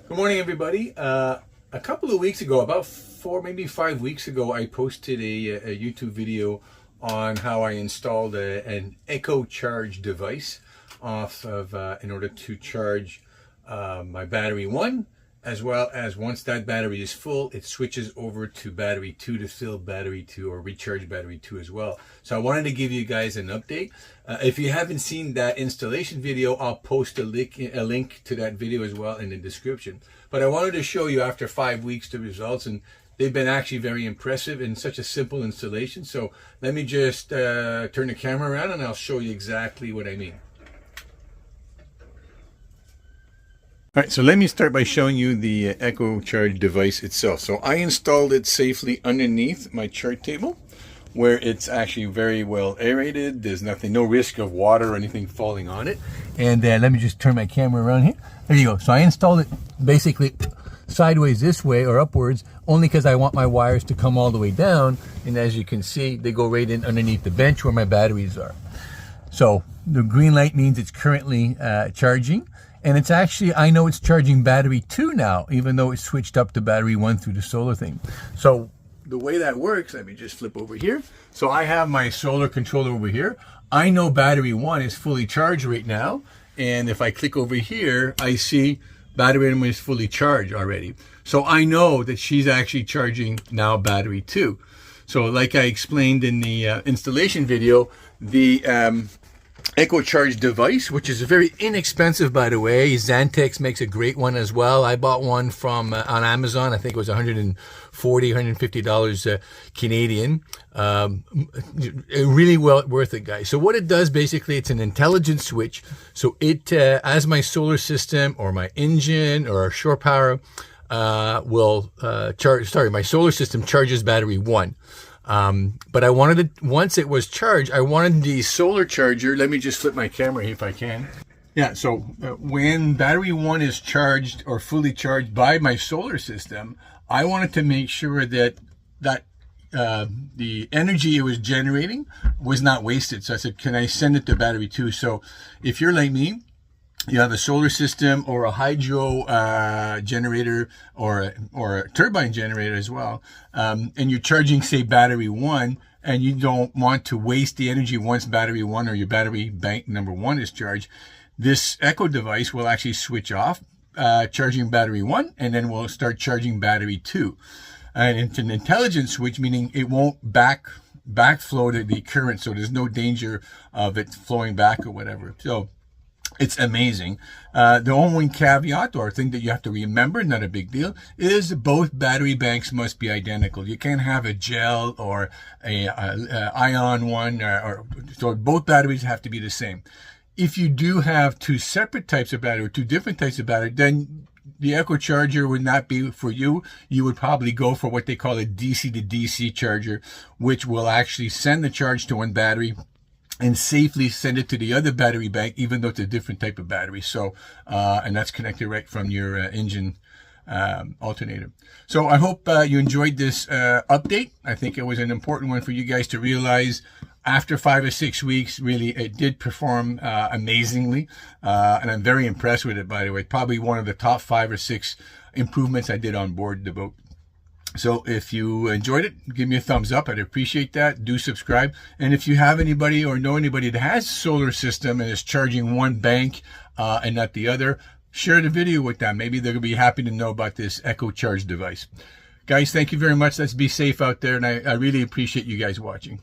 Good morning, everybody. A couple of weeks ago, about 5 weeks ago, I posted a YouTube video on how I installed an Echo Charge device in order to charge my battery 1, as well as once that battery is full, it switches over to battery 2 to fill battery 2 or recharge battery 2 as well. So I wanted to give you guys an update. If you haven't seen that installation video, I'll post a link to that video as well in the description. But I wanted to show you after 5 weeks the results, and they've been actually very impressive in such a simple installation. So let me just turn the camera around and I'll show you exactly what I mean. All right, so let me start by showing you the Echo Charge device itself. So I installed it safely underneath my chart table, where it's actually very well aerated. There's no risk of water or anything falling on it. And let me just turn my camera around here. There you go. So I installed it basically sideways this way or upwards, only because I want my wires to come all the way down. And as you can see, they go right in underneath the bench where my batteries are. So the green light means it's currently charging. And it's actually, I know it's charging battery 2 now, even though it's switched up to battery 1 through the solar thing. So the way that works, let me just flip over here. So I have my solar controller over here. I know battery 1 is fully charged right now. And if I click over here, I see battery 1 is fully charged already. So I know that she's actually charging now battery 2. So like I explained in the installation video, the Echo Charge device, which is very inexpensive, by the way. Xantex makes a great one as well. I bought one from on Amazon. I think it was $140, $150 Canadian. Really well worth it, guys. So what it does, basically, it's an intelligent switch. So it, as my solar system or my engine or shore power will charge. Sorry, my solar system charges battery 1. But I wanted it, once it was charged, I wanted the solar charger. Let me just flip my camera here if I can. Yeah, so when battery 1 is charged or fully charged by my solar system, I wanted to make sure that the energy it was generating was not wasted. So I said, can I send it to battery 2? So if you're like me, you have a solar system or a hydro generator or a turbine generator as well, and you're charging, say, battery 1, and you don't want to waste the energy once battery 1 or your battery bank number 1 is charged, this Echo device will actually switch off charging battery 1, and then we'll start charging battery 2. And it's an intelligent switch, meaning it won't backflow the current, so there's no danger of it flowing back or whatever. So it's amazing. The only caveat or thing that you have to remember, not a big deal, is both battery banks must be identical. You can't have a gel or a ion one, so both batteries have to be the same. If you do have two separate types of battery or two different types of battery, then the Echo Charger would not be for you. You would probably go for what they call a DC to DC charger, which will actually send the charge to one battery and safely send it to the other battery bank, even though it's a different type of battery. So, and that's connected right from your engine alternator. So I hope you enjoyed this update. I think it was an important one for you guys to realize. After 5 or 6 weeks, really, it did perform amazingly. And I'm very impressed with it, by the way. Probably one of the top 5 or 6 improvements I did on board the boat. So if you enjoyed it, give me a thumbs up. I'd appreciate that. Do subscribe. And if you have anybody or know anybody that has a solar system and is charging one bank and not the other, share the video with them. Maybe they're going to be happy to know about this Echo Charge device. Guys, thank you very much. Let's be safe out there. And I really appreciate you guys watching.